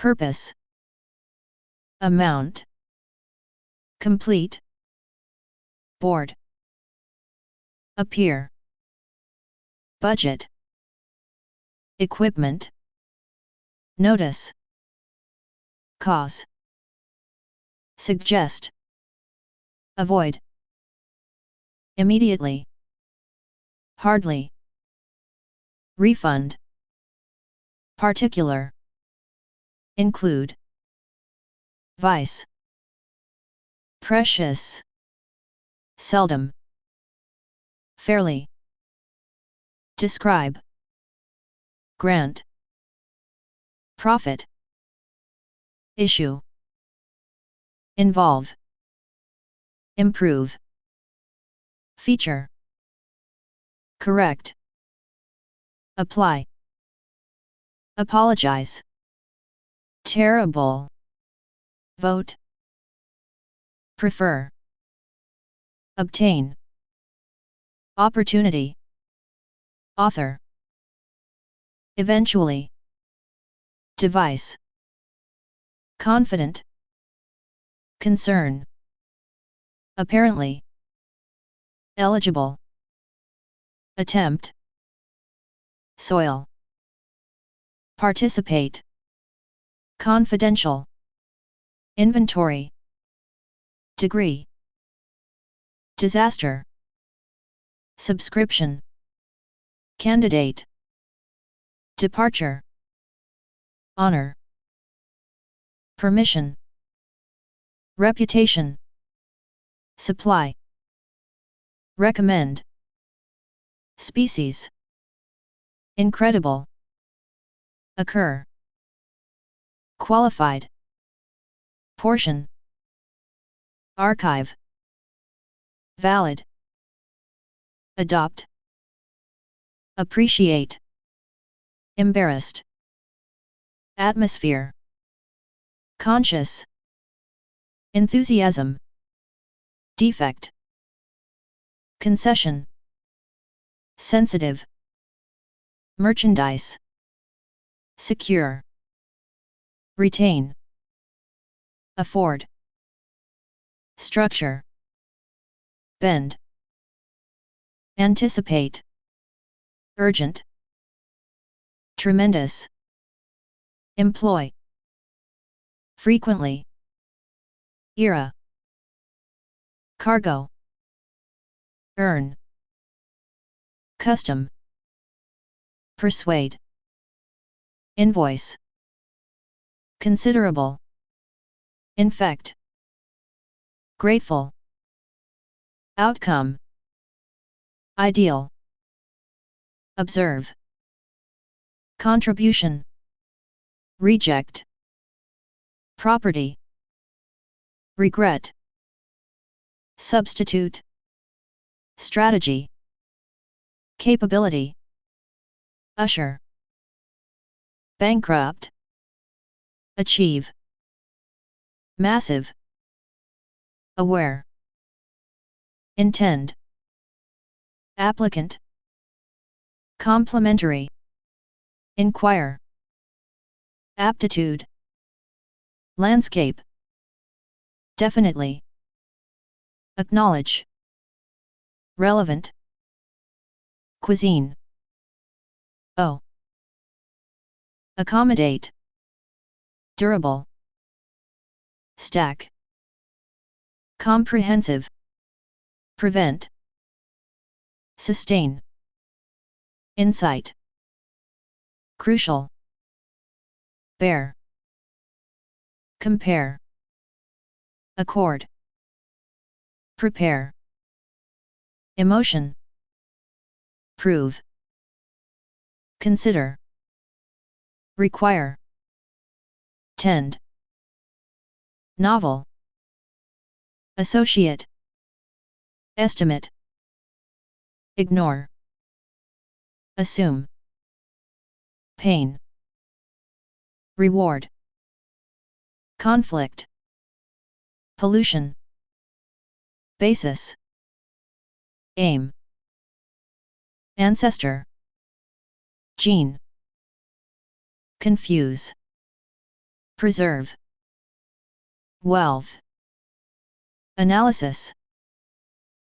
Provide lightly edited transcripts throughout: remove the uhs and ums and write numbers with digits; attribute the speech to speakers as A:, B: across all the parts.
A: purpose, amount, complete, board, appear, budget, equipment, notice, cause, suggest, avoid, immediately, hardly, refund, particular, include, vice, precious, seldom, fairly, describe, grant, profit, issue, involve, improve, feature, correct, apply, apologize, terrible, vote, prefer, obtain, opportunity, author, eventually, device, confident, concern, apparently, eligible, attempt, soil, participate, confidential, inventory, degree, disaster, subscription, candidate, departure, honor, permission, reputation, supply, recommend, species, incredible, occur, qualified, portion, archive, valid, adopt, appreciate, embarrassed, atmosphere, conscious, enthusiasm, defect, concession, sensitive, merchandise, secure, retain, afford, structure, bend, anticipate, urgent, tremendous, employ, frequently, era, cargo, earn, custom, persuade, invoice, considerable, infect, grateful, outcome, ideal, observe, contribution, reject, property, regret, substitute, strategy, capability, usher, bankrupt, achieve, massive, aware, intend, applicant, complementary, inquire, aptitude, landscape, definitely, acknowledge, relevant, cuisine, accommodate, durable, stack, comprehensive, prevent, sustain, insight, crucial, bear, compare, accord, prepare, emotion, prove, consider, require, tend, novel, associate, estimate, ignore, assume, pain, reward, conflict, pollution, basis, aim, ancestor, gene, confuse, preserve, wealth, analysis,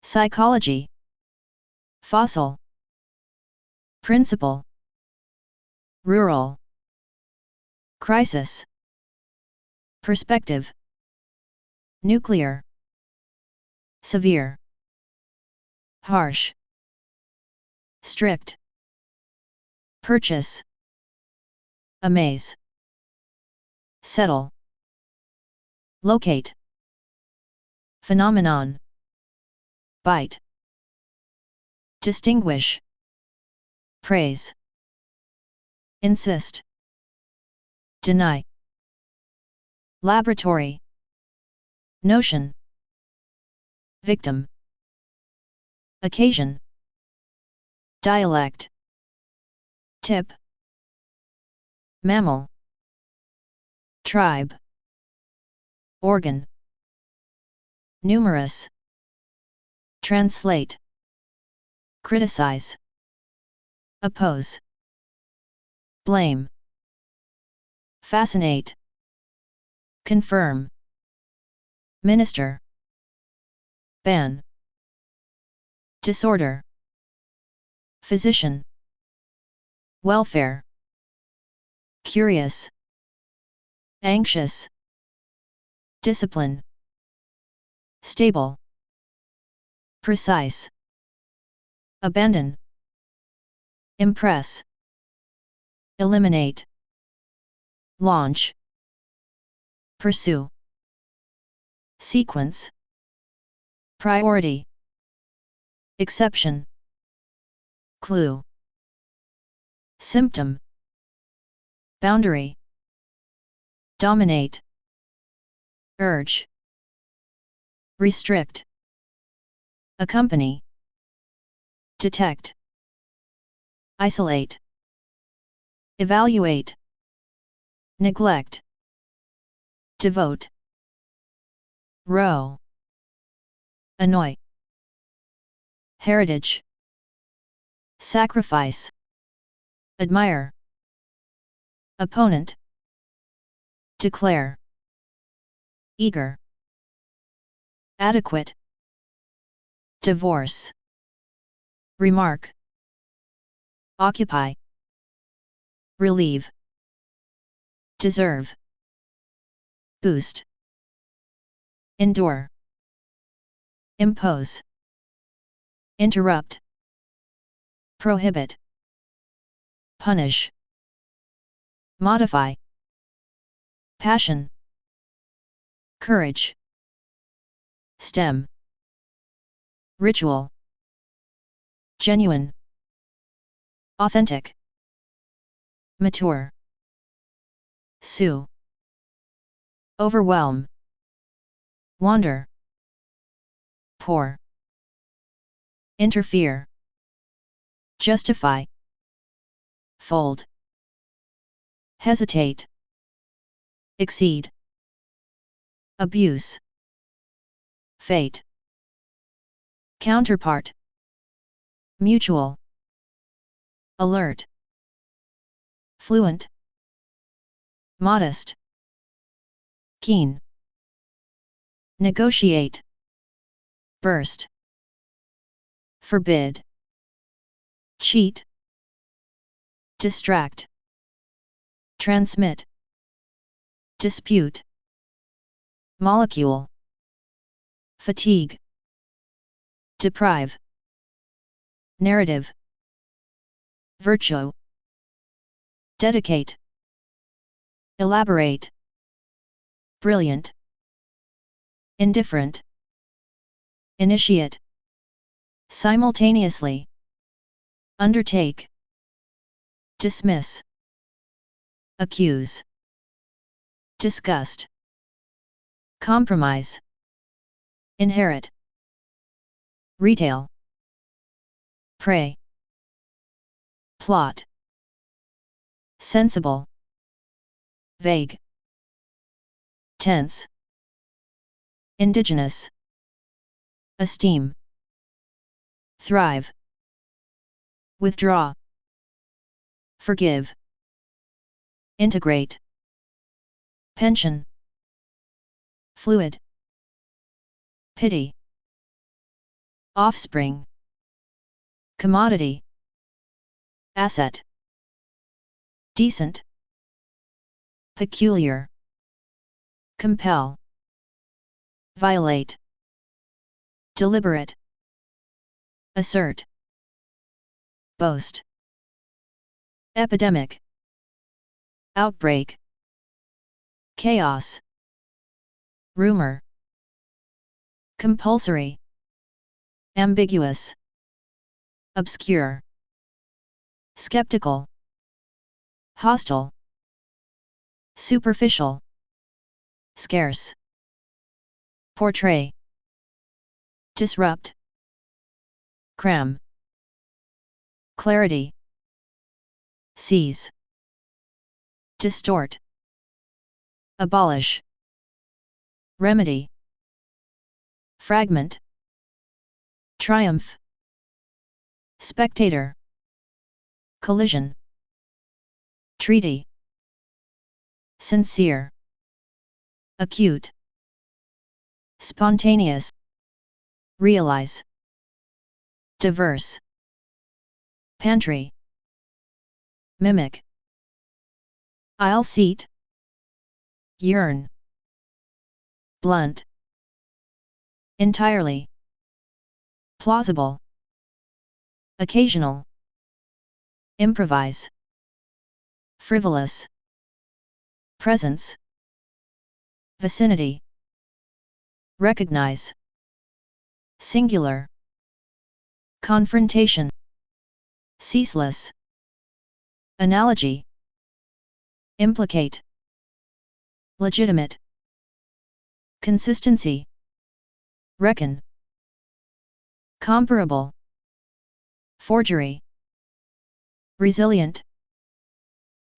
A: psychology, fossil, principle, rural, crisis, perspective, nuclear, severe, harsh, strict, purchase, amaze, settle, locate, phenomenon, bite, distinguish, praise, insist, deny, laboratory, notion, victim, occasion, dialect, tip, mammal, tribe, organ, numerous, translate, criticize, oppose, blame, fascinate, confirm, minister, ban, disorder, physician, welfare, curious, anxious, discipline, stable, precise, abandon, impress, eliminate, launch, pursue, sequence, priority, exception, clue, symptom, boundary, dominate, urge, restrict, accompany, detect, isolate, evaluate, neglect, devote, row, annoy, heritage, sacrifice, admire, opponent, declare, eager, adequate, divorce, remark, occupy, relieve, deserve, boost, endure, impose, interrupt, prohibit, punish, modify, passion, courage, stem, ritual, genuine, authentic, mature, sue, overwhelm, wander, pour, interfere, justify, fold, hesitate, exceed, abuse, fate, counterpart, mutual, alert, fluent, modest, keen, negotiate, burst, forbid, cheat, distract, transmit, dispute, molecule, fatigue, deprive, narrative, virtue, dedicate, elaborate, brilliant, indifferent, initiate, simultaneously, undertake, dismiss, accuse, disgust, compromise, inherit, retail, prey, plot, sensible, vague, tense, indigenous, esteem, thrive, withdraw, forgive, integrate, pension, fluid, pity, offspring, commodity, asset, decent, peculiar, compel, violate, deliberate, assert, boast, epidemic, outbreak, chaos, rumor, compulsory, ambiguous, obscure, skeptical, hostile, superficial, scarce, portray, disrupt, cram, clarity, seize, distort, abolish, remedy, fragment, triumph, spectator, collision, treaty, sincere, acute, spontaneous, realize, diverse, pantry, mimic, aisle seat, yearn, blunt, entirely, plausible, occasional, improvise, frivolous, presence, vicinity, recognize, singular, confrontation, ceaseless, analogy, implicate, legitimate, consistency, reckon, comparable, forgery, resilient,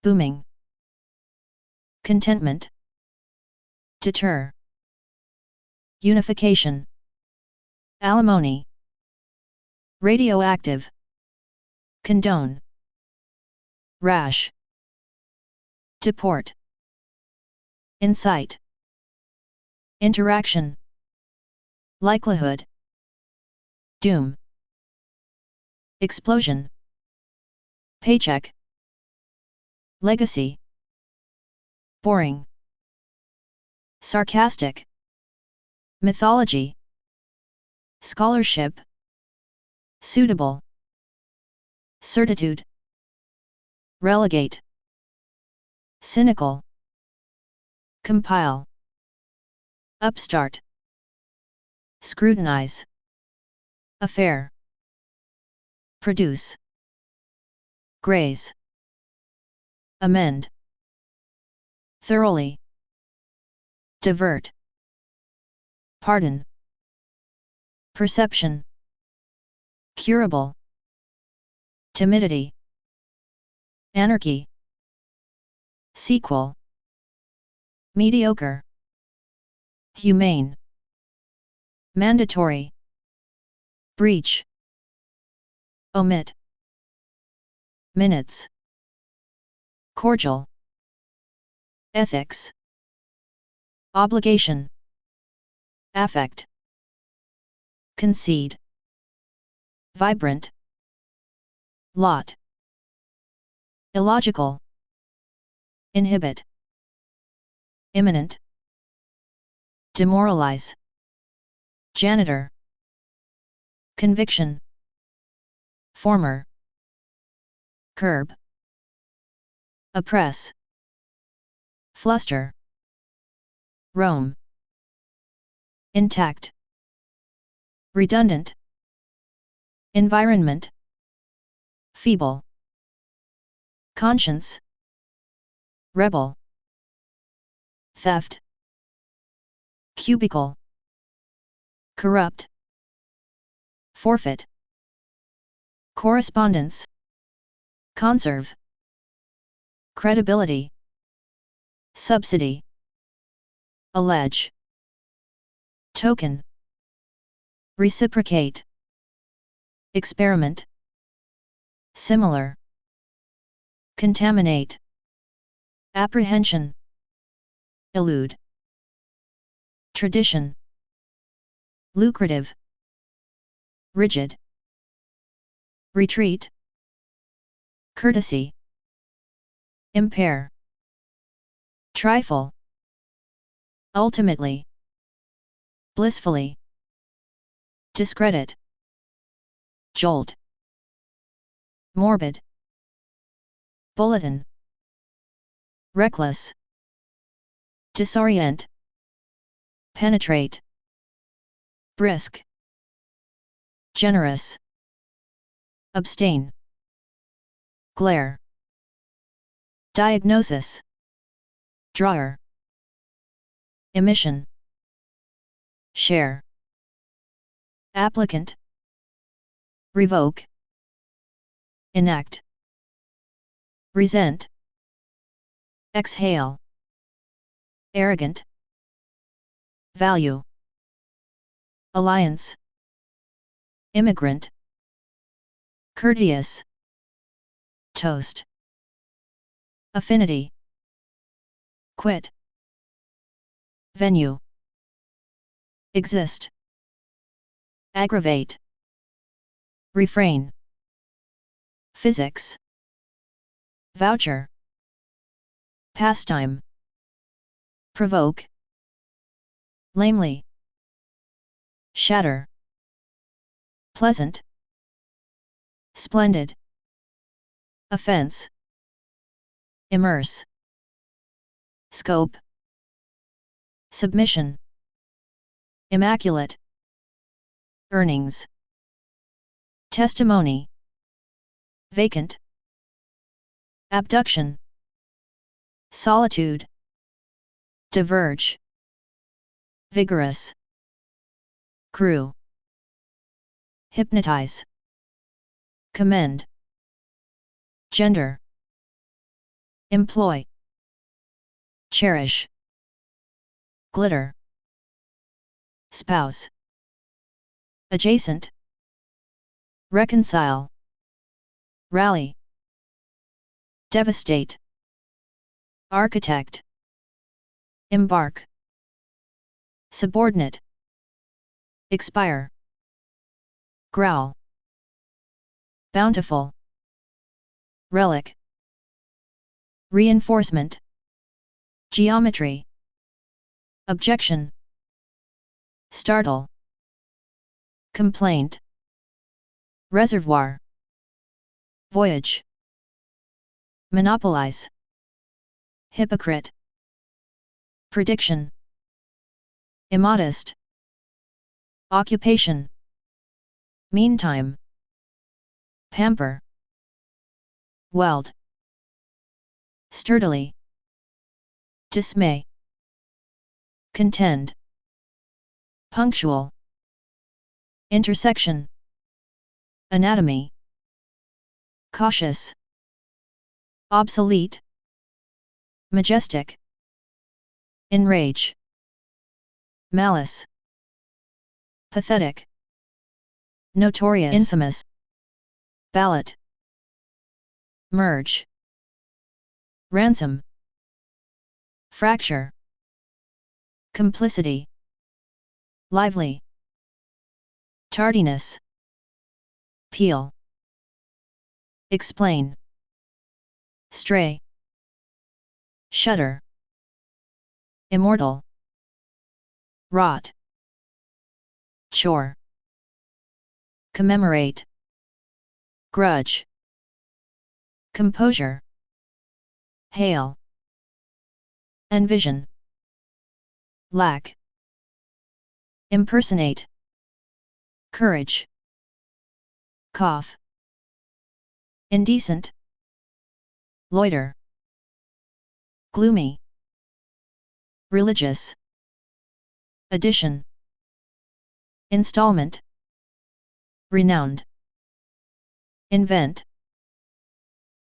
A: booming, contentment, deter, unification, alimony, radioactive, condone, rash, deport, incite, interaction, likelihood, doom, explosion, paycheck, legacy, boring, sarcastic, mythology, scholarship, suitable, certitude, relegate, cynical, compile, upstart, scrutinize, affair, produce, graze, amend, thoroughly, divert, pardon, perception, curable, timidity, anarchy, sequel, mediocre, humane, mandatory, breach, omit, minutes, cordial, ethics, obligation, affect, concede, vibrant, lot, illogical, inhibit, imminent, demoralize, janitor, conviction, former, curb, oppress, fluster, roam, intact, redundant, environment, feeble, conscience, rebel, theft, cubicle, corrupt, forfeit, correspondence, conserve, credibility, subsidy, allege, token, reciprocate, experiment, similar, contaminate, apprehension, elude, tradition, lucrative, rigid, retreat, courtesy, impair, trifle, ultimately, blissfully, discredit, jolt, morbid, bulletin, reckless, disorient, penetrate, brisk, generous, abstain, glare, diagnosis, drawer, emission, share, applicant, revoke, enact, resent, exhale, arrogant, value, alliance, immigrant, courteous, toast, affinity, quit, venue, exist, aggravate, refrain, physics, voucher, pastime, provoke, lamely, shatter, pleasant, splendid, offense, immerse, scope, submission, immaculate, earnings, testimony, vacant, abduction, solitude, diverge, vigorous, crew, hypnotize, commend, gender, employ, cherish, glitter, spouse, adjacent, reconcile, rally, devastate, architect, embark, subordinate, expire, growl, bountiful, relic, reinforcement, geometry, objection, startle, complaint, reservoir, voyage, monopolize, hypocrite, prediction, immodest, occupation, meantime, pamper, weld, sturdily, dismay, contend, punctual, intersection, anatomy, cautious, obsolete, majestic, enrage, malice, pathetic, notorious, infamous, ballot, merge, ransom, fracture, complicity, lively, tardiness, peel, explain, stray, shudder, immortal, rot, chore, commemorate, grudge, composure, hail, envision, lack, impersonate, courage, cough, indecent, loiter, gloomy, religious, addition, installment, renowned, invent,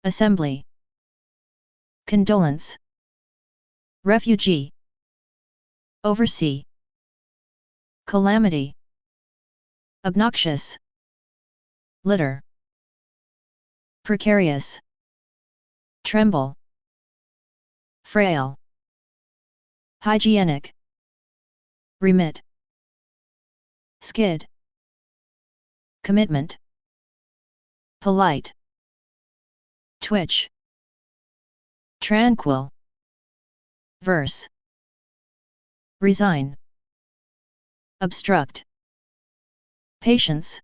A: assembly, condolence, refugee, oversee, calamity, obnoxious, litter, precarious, tremble, frail, hygienic, remit, skid, commitment, polite, twitch, tranquil, verse, resign, obstruct, patience,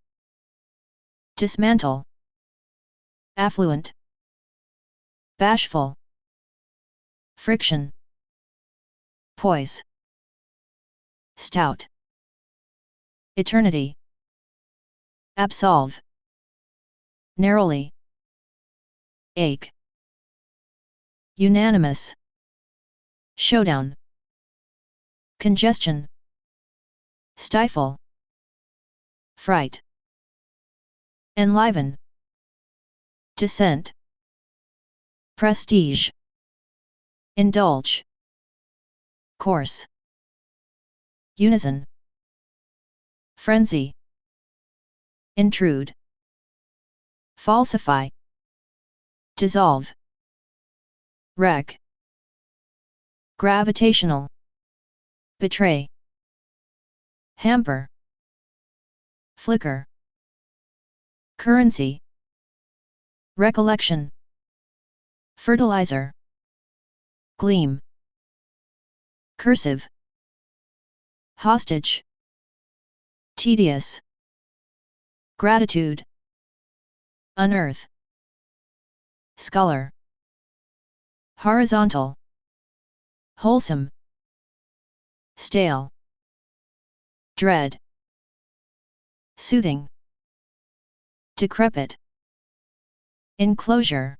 A: dismantle, affluent, bashful, friction, poise, stout, eternity, absolve, narrowly, ache, unanimous, showdown, congestion, stifle, fright, enliven, descent, prestige, indulge, course, unison, frenzy, intrude, falsify, dissolve, wreck, gravitational, betray, hamper, flicker, currency, recollection, fertilizer, gleam, cursive, hostage, tedious, gratitude, unearth, scholar, horizontal, wholesome, stale, dread, soothing, decrepit, enclosure,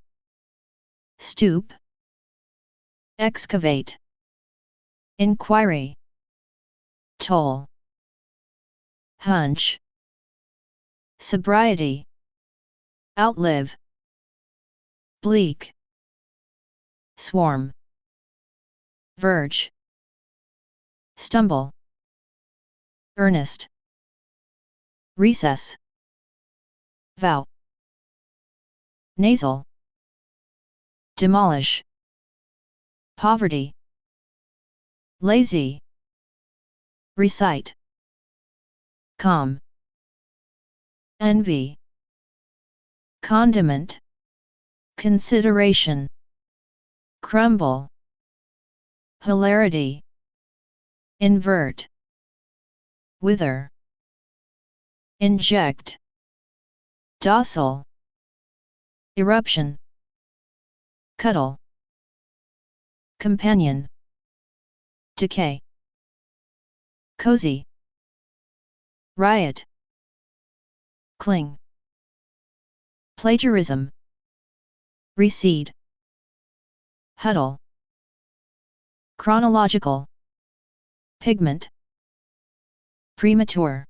A: stoop, excavate, inquiry, toll, hunch, sobriety, outlive, bleak, swarm, verge, stumble, earnest, recess, vow, nasal, demolish, poverty, lazy, recite, calm, envy, condiment, consideration, crumble, hilarity, invert, wither, inject, docile, eruption, cuddle, companion, decay, cozy, riot, cling, plagiarism, recede, huddle, chronological, pigment, premature,